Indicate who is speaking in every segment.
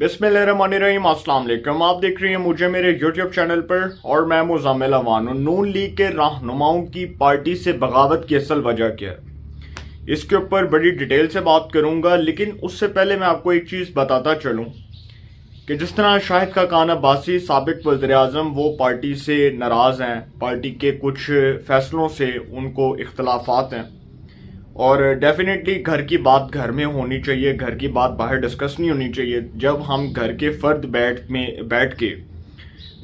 Speaker 1: बिस्मिल्लाहिर्रहमानिर्रहीम, अस्सलाम वालेकुम। आप देख रहे हैं मुझे मेरे यूट्यूब चैनल पर और मैं मुज़म्मिल अमान हूं। नून लीग के रहनुमाओं की पार्टी से बगावत की असल वजह क्या है, इसके ऊपर बड़ी डिटेल से बात करूंगा। लेकिन उससे पहले मैं आपको एक चीज़ बताता चलूं कि जिस तरह शाहिद खाकान अब्बासी साबिक वज़ीर आज़म वो पार्टी से नाराज़ हैं, पार्टी के कुछ फैसलों से उनको इख्तलाफात हैं और डेफिनेटली घर की बात घर में होनी चाहिए, घर की बात बाहर डिस्कस नहीं होनी चाहिए। जब हम घर के फर्द बैठ के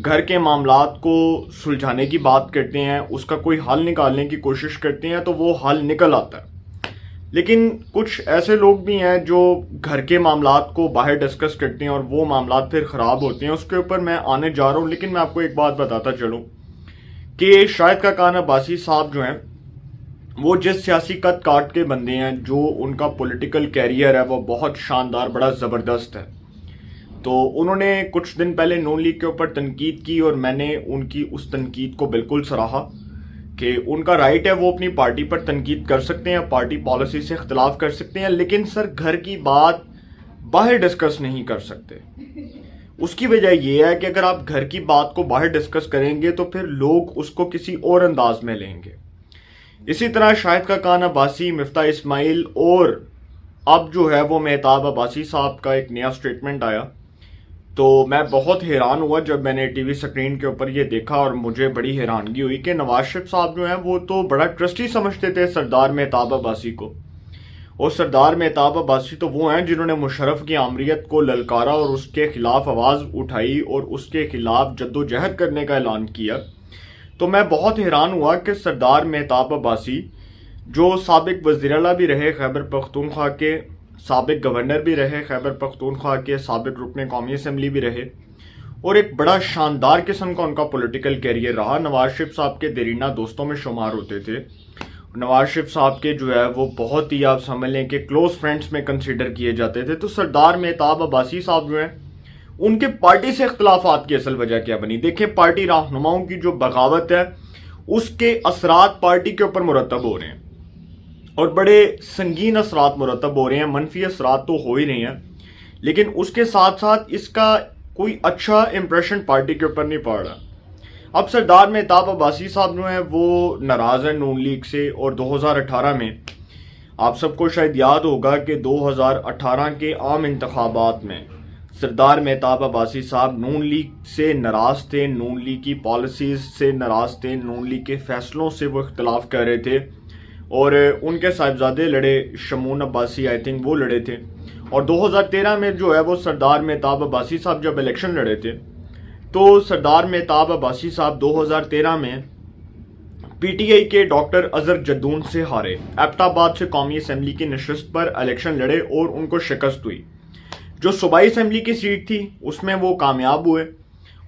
Speaker 1: घर के मामलात को सुलझाने की बात करते हैं, उसका कोई हल निकालने की कोशिश करते हैं तो वो हल निकल आता है। लेकिन कुछ ऐसे लोग भी हैं जो घर के मामलात को बाहर डिस्कस करते हैं और वो मामलात फिर ख़राब होते हैं। उसके ऊपर मैं आने जा रहा हूँ, लेकिन मैं आपको एक बात बताता चलूँ कि शाहिद खाकान अब्बासी साहब जो हैं वो जिस सियासी कद काट के बंदे हैं, जो उनका पॉलिटिकल कैरियर है वो बहुत शानदार, बड़ा ज़बरदस्त है। तो उन्होंने कुछ दिन पहले नून लीग के ऊपर तनकीद की और मैंने उनकी उस तनकीद को बिल्कुल सराहा कि उनका राइट है, वो अपनी पार्टी पर तनकीद कर सकते हैं, पार्टी पॉलिसी से इख्तलाफ कर सकते हैं, लेकिन सर घर की बात बाहर डिस्कस नहीं कर सकते। उसकी वजह यह है कि अगर आप घर की बात को बाहर डिस्कस करेंगे तो फिर लोग उसको किसी और अंदाज में लेंगे। इसी तरह शाहिद खाकान अब्बासी, मिफ्ता इस्माइल और अब जो है वो मेहताब अब्बासी साहब का एक नया स्टेटमेंट आया, तो मैं बहुत हैरान हुआ जब मैंने टीवी स्क्रीन के ऊपर ये देखा और मुझे बड़ी हैरानगी हुई कि नवाज शरीफ साहब जो हैं वो तो बड़ा ट्रस्टी समझते थे सरदार मेहताब अब्बासी को। और सरदार मेहताब अब्बासी तो वो हैं जिन्होंने मुशर्रफ की आमरीत को ललकारा और उसके खिलाफ आवाज़ उठाई और उसके खिलाफ जद्दोजहद करने का ऐलान किया। तो मैं बहुत हैरान हुआ कि सरदार मेहताब अब्बासी, जो साबिक वज़ीर आला भी रहे खैबर पख्तूनख्वा के, साबिक गवर्नर भी रहे खैबर पख्तूनख्वा के, साबिक रुकन कौमी असम्बली भी रहे और एक बड़ा शानदार किस्म का उनका पॉलिटिकल कैरियर रहा। नवाज शरीफ साहब के देरीना दोस्तों में शुमार होते थे। नवाज शरीफ साहब के जो है वो बहुत ही, आप समझ लें कि क्लोज फ्रेंड्स में कंसिडर किए जाते थे। तो सरदार मेहताब अब्बासी साहब जो हैं उनके पार्टी से इख्तलाफात की असल वजह क्या बनी। देखिए, पार्टी रहनुमाओं की जो बगावत है उसके असरात पार्टी के ऊपर मुरतब हो रहे हैं और बड़े संगीन असरात मुरतब हो रहे हैं। मनफी असरात तो हो ही रहे हैं, लेकिन उसके साथ साथ इसका कोई अच्छा इंप्रेशन पार्टी के ऊपर नहीं पड़ रहा। अब सरदार मेहताब अब्बासी साहब जो हैं वो नाराज हैं नून लीग से और 2018 में आप सबको शायद याद होगा कि 2018 के आम इंतखाबात में सरदार मेहताब अब्बासी साहब नून लीग से नाराज थे, नून लीग की पॉलिसीज से नाराज थे, नून लीग के फैसलों से वो इख्तलाफ कर रहे थे और उनके साहिबजादे लड़े, शमून अब्बासी आई थिंक वो लड़े थे। और 2013 में जो है वो सरदार मेहताब अब्बासी साहब जब इलेक्शन लड़े थे तो सरदार मेहताब अब्बासी साहब 2013 में पीटीआई के डॉक्टर अजहर जद्दून से हारे। एबटाबाद से कौमी असम्बली की नशस्त पर इलेक्शन लड़े और उनको शिकस्त हुई। जो सूबाई असम्बली की सीट थी उसमें वो कामयाब हुए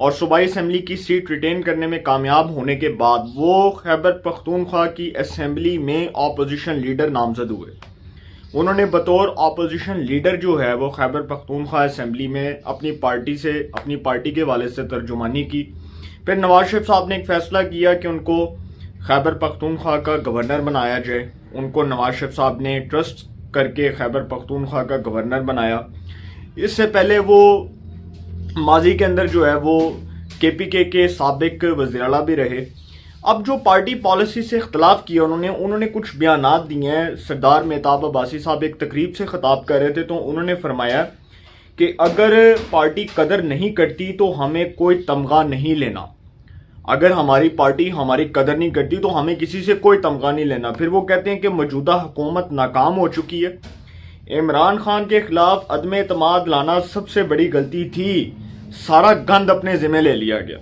Speaker 1: और सूबाई असम्बली की सीट रिटेन करने में कामयाब होने के बाद वो खैबर पख्तूनख्वा की असम्बली में ऑपोजिशन लीडर नामजद हुए। उन्होंने बतौर ऑपोजिशन लीडर जो है वो खैबर पख्तूनख्वा असम्बली में अपनी पार्टी के वाले से तर्जुमानी की। फिर नवाज शरीफ साहब ने एक फैसला किया कि उनको खैबर पख्तूनख्वा का गवर्नर बनाया जाए। उनको नवाज शरीफ साहब ने ट्रस्ट करके खैबर पख्तूनख्वा का गवर्नर बनाया। इससे पहले वो माजी के अंदर जो है वो केपीके के साबिक वज़ीर आला भी रहे। अब जो पार्टी पॉलिसी से इख्तलाफ किया उन्होंने कुछ बयानात दिए हैं। सरदार मेहताब अब्बासी साहब एक तकरीब से खिताब कर रहे थे तो उन्होंने फरमाया कि अगर पार्टी कदर नहीं करती तो हमें कोई तमगा नहीं लेना, अगर हमारी पार्टी हमारी कदर नहीं करती तो हमें किसी से कोई तमगा नहीं लेना। फिर वो कहते हैं कि मौजूदा हुकूमत नाकाम हो चुकी है, इमरान खान के खिलाफ अदम एतमाद लाना सबसे बड़ी गलती थी, सारा गंद अपने जिम्मे ले लिया गया।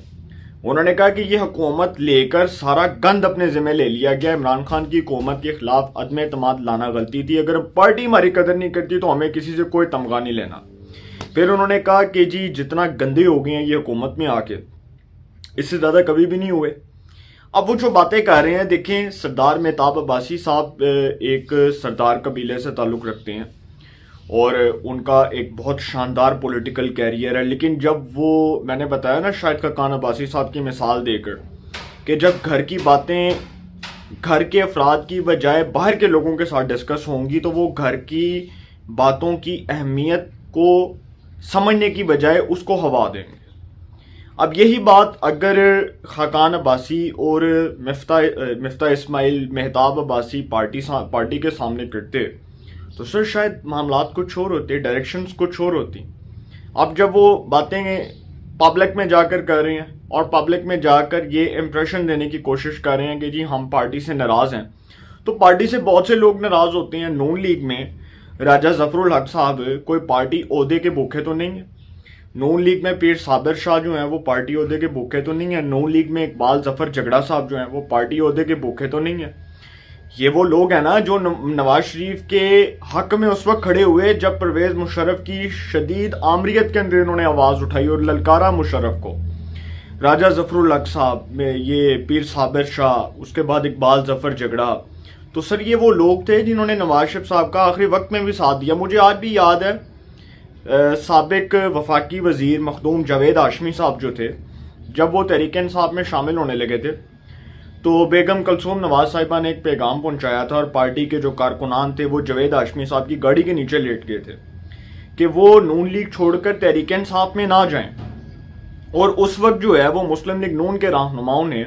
Speaker 1: उन्होंने कहा कि यह हुकूमत लेकर सारा गंद अपने जिम्मे ले लिया गया, इमरान खान की हुकूमत के खिलाफ अदम एतमाद लाना गलती थी, अगर पार्टी हमारी कदर नहीं करती तो हमें किसी से कोई तमगा नहीं लेना। फिर उन्होंने कहा कि जी जितना गंदे हो गए हैं ये हुकूमत में आके, इससे ज़्यादा कभी भी नहीं हुए। अब वो जो बातें कर रहे हैं, देखें, सरदार मेहताब अब्बासी साहब एक सरदार कबीले से ताल्लुक़ रखते हैं और उनका एक बहुत शानदार पॉलिटिकल कैरियर है। लेकिन जब वो, मैंने बताया ना शाहिद खाकान अब्बासी साहब की मिसाल देकर कि जब घर की बातें घर के अफराद की बजाय बाहर के लोगों के साथ डिस्कस होंगी तो वो घर की बातों की अहमियत को समझने की बजाय उसको हवा देंगे। अब यही बात अगर खाकान अब्बासी और मिफ्ता इस्माइल, मेहताब अब्बासी पार्टी के सामने करते तो सर शायद मामलात कुछ और होते, डायरेक्शंस कुछ और होती। अब जब वो बातें पब्लिक में जाकर कर रहे हैं और पब्लिक में जाकर ये इम्प्रेशन देने की कोशिश कर रहे हैं कि जी हम पार्टी से नाराज हैं, तो पार्टी से बहुत से लोग नाराज होते हैं। नून लीग में राजा जफरुल हक साहब कोई पार्टी ओहदे के भूखे तो नहीं है। नून लीग में पीर साबिर शाह जो हैं वो पार्टी ओहदे के भूखे तो नहीं है। नून लीग में इकबाल जफर झगड़ा साहब जो हैं वो पार्टी ओहदे के भूखे तो नहीं है। ये वो लोग हैं ना जो नवाज शरीफ के हक में उस वक्त खड़े हुए जब परवेज मुशर्रफ की शदीद आमरीत के अंदर इन्होंने आवाज उठाई और ललकारा मुशर्रफ को। राजा जफरुल हक साहब में ये पीर साबिर शाह, उसके बाद इकबाल जफर झगड़ा, तो सर ये वो लोग थे जिन्होंने नवाज शरीफ साहब का आखिरी वक्त में भी साथ दिया। मुझे आज भी याद है साबिक वफाकी वजीर मखदूम जावेद हाशमी साहब जो थे, जब वो तहरीक इंसाफ में शामिल होने लगे थे तो बेगम कलसूम नवाज साहिबा ने एक पैगाम पहुंचाया था और पार्टी के जो कारकुनान थे वो जावेद हाशमी साहब की गाड़ी के नीचे लेट गए थे कि वो नून लीग छोड़कर तहरीक इंसाफ में ना जाएं। और उस वक्त जो है वो मुस्लिम लीग नून के रहनुमाओं ने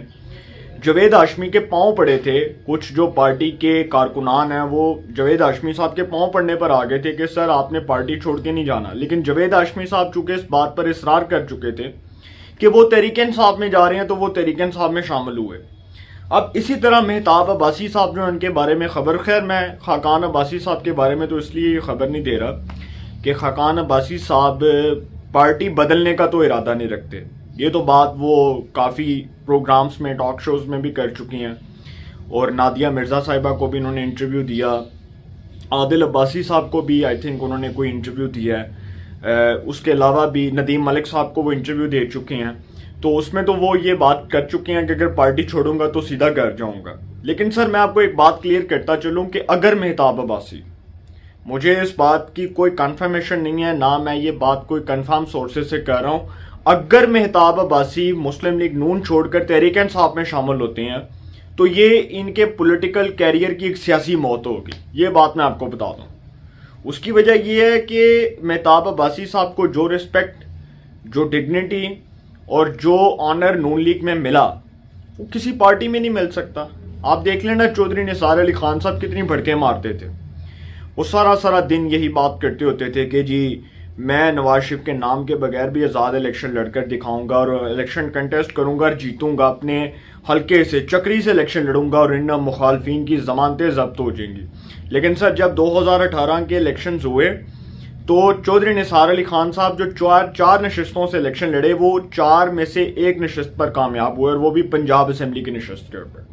Speaker 1: जावेद हाशमी के पांव पड़े थे। कुछ जो पार्टी के कारकुनान हैं वो जावेद हाशमी साहब के पांव पड़ने पर आ गए थे कि सर आपने पार्टी छोड़ के नहीं जाना। लेकिन जावेद हाशमी साहब चूंकि इस बात पर इसरार कर चुके थे कि वो तहरीक इंसाफ में जा रहे हैं तो वो तहरीक इंसाफ में शामिल हुए। अब इसी तरह मेहताब अब्बासी साहब जो उनके बारे में खबर, खैर मैं खाकान अब्बासी साहब के बारे में तो इसलिए ये खबर नहीं दे रहा कि खाकान अब्बासी साहब पार्टी बदलने का तो इरादा नहीं रखते। ये तो बात वो काफ़ी प्रोग्राम्स में, टॉक शोज में भी कर चुकी हैं और नादिया मिर्ज़ा साहिबा को भी उन्होंने इंटरव्यू दिया, आदिल अब्बासी साहब को भी आई थिंक उन्होंने कोई इंटरव्यू दिया है, उसके अलावा भी नदीम मलिक साहब को वो इंटरव्यू दे चुके हैं। तो उसमें तो वो ये बात कर चुके हैं कि अगर पार्टी छोड़ूंगा तो सीधा घर जाऊंगा। लेकिन सर मैं आपको एक बात क्लियर करता चलूं कि अगर मेहताब अब्बासी, मुझे इस बात की कोई कंफर्मेशन नहीं है, ना मैं ये बात कोई कंफर्म सोर्सेज से कह रहा हूं, अगर मेहताब अब्बासी मुस्लिम लीग नून छोड़कर तहरीक इंसाफ में शामिल होते हैं तो ये इनके पॉलिटिकल कैरियर की एक सियासी मौत होगी। ये बात मैं आपको बता दूं। उसकी वजह यह है कि मेहताब अब्बासी साहब को जो रिस्पेक्ट, जो डिग्निटी और जो ऑनर नून लीग में मिला वो किसी पार्टी में नहीं मिल सकता। आप देख लेना चौधरी निसार अली खान साहब कितनी भड़के मारते थे। वो सारा दिन यही बात करते होते थे कि जी मैं नवाज शरीफ के नाम के बगैर भी आज़ाद इलेक्शन लड़कर दिखाऊंगा और इलेक्शन कंटेस्ट करूंगा और जीतूंगा, अपने हल्के से चक्री से इलेक्शन लड़ूंगा और इन मुखालफिन की जमानतें जब्त हो जाएंगी। लेकिन सर जब 2018 के इलेक्शंस हुए तो चौधरी निसार अली खान साहब जो चार नशिस्तों से इलेक्शन लड़े वो 4 में से 1 नशिस्त पर कामयाब हुए और वो भी पंजाब असेंबली की नशिस्त के ऊपर।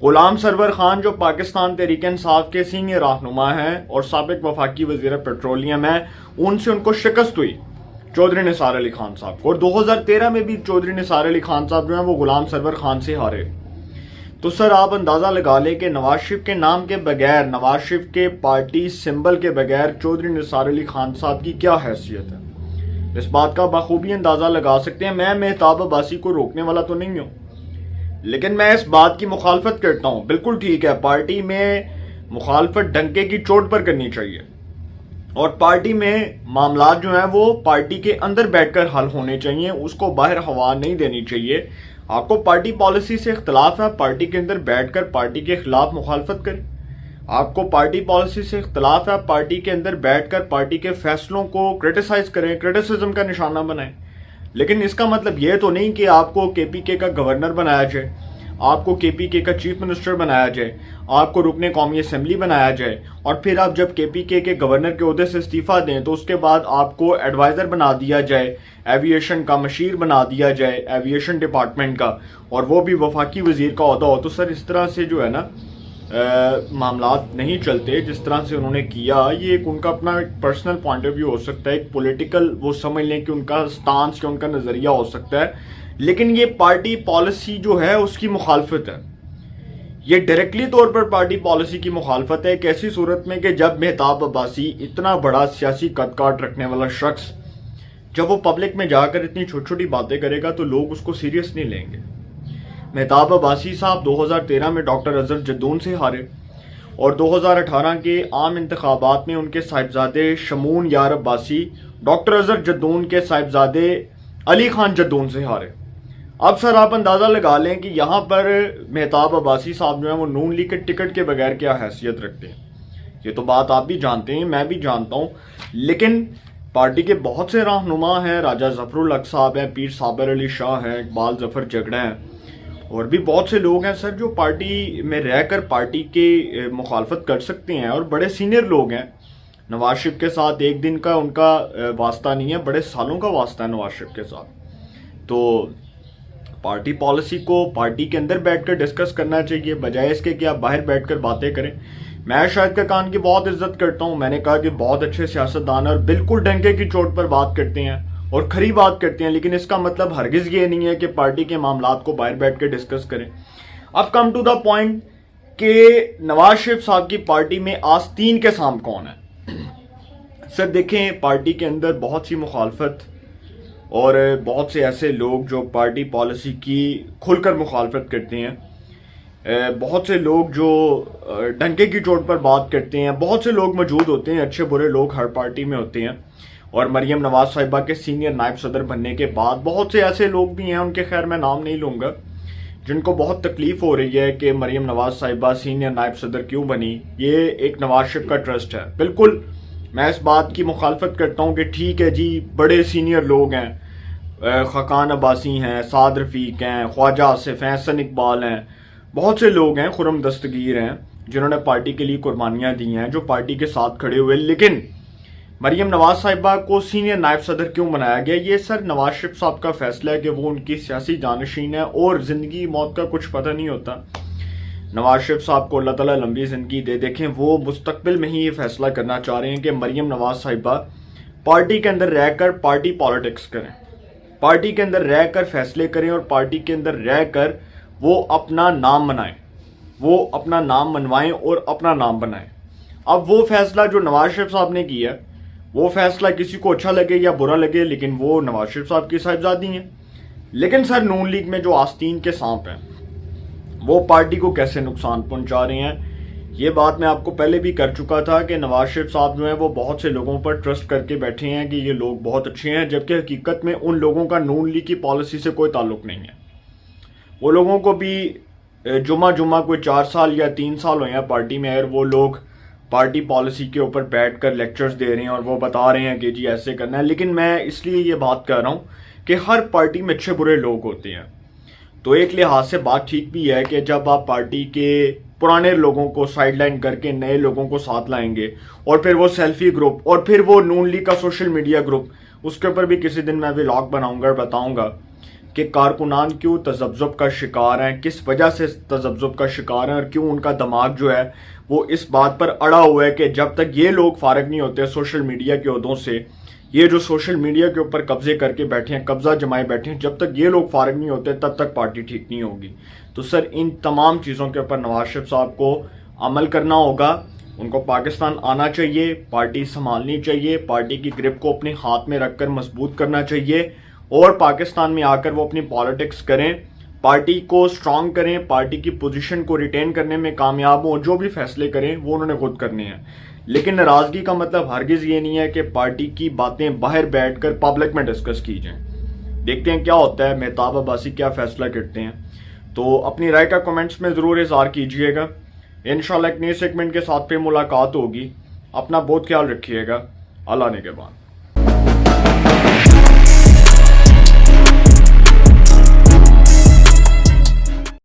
Speaker 1: गुलाम सरवर खान जो पाकिस्तान तहरीक इंसाफ के सीनियर रहनुमा हैं और साबिक वफाकी वजीर पेट्रोलियम है, उनसे उनको शिकस्त हुई चौधरी निसार अली खान साहब को। और 2013 में भी चौधरी निसार अली खान साहब जो है वो गुलाम सरवर खान से हारे। तो सर आप अंदाजा लगा लें कि नवाज शरीफ के नाम के बगैर, नवाज शरीफ के पार्टी सिंबल के बगैर चौधरी निसार अली खान साहब की क्या हैसियत है। इस बात का बखूबी अंदाजा लगा सकते हैं। मैं मेहताब अब्बासी को रोकने वाला तो नहीं हूं, लेकिन मैं इस बात की मुखालफत करता हूं। बिल्कुल ठीक है, पार्टी में मुखालफत डंके की चोट पर करनी चाहिए और पार्टी में मामला जो है वो पार्टी के अंदर बैठकर हल होने चाहिए, उसको बाहर हवा नहीं देनी चाहिए। आपको पार्टी पॉलिसी से इख्तलाफ है, पार्टी के अंदर बैठकर पार्टी के खिलाफ मुखालफत करें। आपको पार्टी पॉलिसी से इख्तलाफ है, पार्टी के अंदर बैठकर पार्टी के फैसलों को क्रिटिसाइज करें, क्रिटिसिज्म का निशाना बनाएं। लेकिन इसका मतलब यह तो नहीं कि आपको केपीके का गवर्नर बनाया जाए, आपको केपीके का चीफ मिनिस्टर बनाया जाए, आपको रुकने कौमी असेंबली बनाया जाए और फिर आप जब केपीके के गवर्नर के ओहदे से इस्तीफा दें तो उसके बाद आपको एडवाइजर बना दिया जाए, एविएशन का मशीर बना दिया जाए, एविएशन डिपार्टमेंट का, और वो भी वफाकी वजीर का ओहदा हो। तो सर इस तरह से जो है ना मामलात नहीं चलते जिस तरह से उन्होंने किया। ये एक उनका अपना एक पर्सनल पॉइंट ऑफ व्यू हो सकता है, एक पॉलिटिकल वो समझ लें कि उनका स्टांस, उनका नजरिया हो सकता है, लेकिन ये पार्टी पॉलिसी जो है उसकी मुखालफत है। ये डायरेक्टली तौर पर पार्टी पॉलिसी की मुखालफत है। एक ऐसी सूरत में कि जब मेहताब अब्बासी, इतना बड़ा सियासी कद काट रखने वाला शख्स, जब वो पब्लिक में जाकर इतनी छोटी छोटी बातें करेगा तो लोग उसको सीरियस नहीं लेंगे। मेहताब अब्बासी साहब 2013 में डॉक्टर अजहर जद्दून से हारे और 2018 के आम इंतखाबात में उनके साहिबजादे शमून यार अब्बासी डॉक्टर अजहर जद्दून के साहिबजादे अली खान जद्दून से हारे। अब सर आप अंदाज़ा लगा लें कि यहाँ पर मेहताब अब्बासी साहब जो हैं वो नून लीग के टिकट के बगैर क्या हैसियत रखते हैं। ये तो बात आप भी जानते हैं, मैं भी जानता हूँ, लेकिन पार्टी के बहुत से रहनुमा हैं, राजा जफरुल हक साहब हैं, पीर साबर अली शाह हैं, इकबाल जफर जगड़ा हैं, और भी बहुत से लोग हैं सर जो पार्टी में रहकर पार्टी के मुखालफत कर सकते हैं और बड़े सीनियर लोग हैं। नवाज शरीफ के साथ एक दिन का उनका वास्ता नहीं है, बड़े सालों का वास्ता है नवाज शरीफ के साथ। तो पार्टी पॉलिसी को पार्टी के अंदर बैठकर डिस्कस करना चाहिए, बजाय इसके कि आप बाहर बैठकर बातें करें। मैं शाहिद खान की बहुत इज्जत करता हूं, मैंने कहा कि बहुत अच्छे सियासतदान और बिल्कुल डंके की चोट पर बात करते हैं और खरी बात करते हैं, लेकिन इसका मतलब हरगिज ये नहीं है कि पार्टी के मामलात को बाहर बैठ कर डिस्कस करें। अब कम टू द पॉइंट कि नवाज शरीफ साहब की पार्टी में आस्तीन के साम कौन है। सर देखें, पार्टी के अंदर बहुत सी मुखालफत और बहुत से ऐसे लोग जो पार्टी पॉलिसी की खुलकर मुखालफत करते हैं, बहुत से लोग जो डंके की चोट पर बात करते हैं, बहुत से लोग मौजूद होते हैं, अच्छे बुरे लोग हर पार्टी में होते हैं। और मरियम नवाज साहिबा के सीनियर नायब सदर बनने के बाद बहुत से ऐसे लोग भी हैं, उनके खैर मैं नाम नहीं लूँगा, जिनको बहुत तकलीफ हो रही है कि मरियम नवाज साहिबा सीनियर नायब सदर क्यों बनी। ये एक नवाज शरीफ का ट्रस्ट है। बिल्कुल मैं इस बात की मुखालफत करता हूँ कि ठीक है जी, बड़े सीनियर लोग हैं, खाकान अब्बासी हैं, साद रफ़ीक हैं, ख्वाजा आसिफ हैं, हसन इकबाल हैं, बहुत से लोग हैं, खुरम दस्तगीर हैं, जिन्होंने पार्टी के लिए कुर्बानियाँ दी हैं, जो पार्टी के साथ खड़े हुए। लेकिन मरियम नवाज साहिबा को सीनियर नायब सदर क्यों बनाया गया? ये सर नवाज शरीफ साहब का फैसला है कि वो उनकी सियासी जानशीन है और ज़िंदगी मौत का कुछ पता नहीं होता। नवाज शरीफ साहब को अल्लाह ताला लंबी ज़िंदगी दे। देखें, वो मुस्तकबिल में ही ये फैसला करना चाह रहे हैं कि मरियम नवाज साहिबा पार्टी के अंदर रहकर पार्टी पॉलिटिक्स करें, पार्टी के अंदर रहकर फैसले करें और पार्टी के अंदर रहकर वो अपना नाम बनाएं, वो अपना नाम मनवाएं और अपना नाम बनाएं। अब वो फैसला जो नवाज शरीफ साहब ने किया, वो फैसला किसी को अच्छा लगे या बुरा लगे, लेकिन वो नवाज शरीफ साहब की साहिबजादी हैं। लेकिन सर नून लीग में जो आस्तीन के सांप हैं वो पार्टी को कैसे नुकसान पहुंचा रहे हैं, ये बात मैं आपको पहले भी कर चुका था कि नवाज शरीफ साहब जो हैं वो बहुत से लोगों पर ट्रस्ट करके बैठे हैं कि ये लोग बहुत अच्छे हैं, जबकि हकीकत में उन लोगों का नून लीग की पॉलिसी से कोई ताल्लुक नहीं है। वो लोगों को भी जुमा कोई 4 साल या 3 साल हुए हैं पार्टी में, और वो लोग पार्टी पॉलिसी के ऊपर बैठकर लेक्चर्स दे रहे हैं और वो बता रहे हैं कि जी ऐसे करना है। लेकिन मैं इसलिए ये बात कर रहा हूँ कि हर पार्टी में अच्छे बुरे लोग होते हैं, तो एक लिहाज से बात ठीक भी है कि जब आप पार्टी के पुराने लोगों को साइडलाइन करके नए लोगों को साथ लाएंगे, और फिर वो सेल्फी ग्रुप, और फिर वो नून लीग का सोशल मीडिया ग्रुप, उसके ऊपर भी किसी दिन मैं व्लॉग बनाऊंगा और बताऊंगा कि कारकुनान क्यों तजब्जुब का शिकार हैं, किस वजह से तजब्जुब का शिकार हैं, और क्यों उनका दिमाग जो है वो इस बात पर अड़ा हुआ है कि जब तक ये लोग फारग नहीं होते सोशल मीडिया के ओहदों से, ये जो सोशल मीडिया के ऊपर कब्जे करके बैठे हैं, कब्जा जमाए बैठे हैं, जब तक ये लोग फारग नहीं होते तब तक पार्टी ठीक नहीं होगी। तो सर इन तमाम चीज़ों के ऊपर नवाज शरीफ साहब को अमल करना होगा, उनको पाकिस्तान आना चाहिए, पार्टी संभालनी चाहिए, पार्टी की ग्रिप को अपने हाथ में रखकर मजबूत करना चाहिए, और पाकिस्तान में आकर वो अपनी पॉलिटिक्स करें, पार्टी को स्ट्रांग करें, पार्टी की पोजीशन को रिटेन करने में कामयाब हों, जो भी फैसले करें वो उन्होंने खुद करने हैं। लेकिन नाराज़गी का मतलब हरगिज़ ये नहीं है कि पार्टी की बातें बाहर बैठकर पब्लिक में डिस्कस की जाएं। देखते हैं क्या होता है, मेहताब अब्बासी क्या फैसला करते हैं। तो अपनी राय का कमेंट्स में ज़रूर इज़हार कीजिएगा। इंशाल्लाह एक नए सेगमेंट के साथ फिर मुलाकात होगी। अपना बहुत ख्याल रखिएगा। अल्लाह ने के बाद।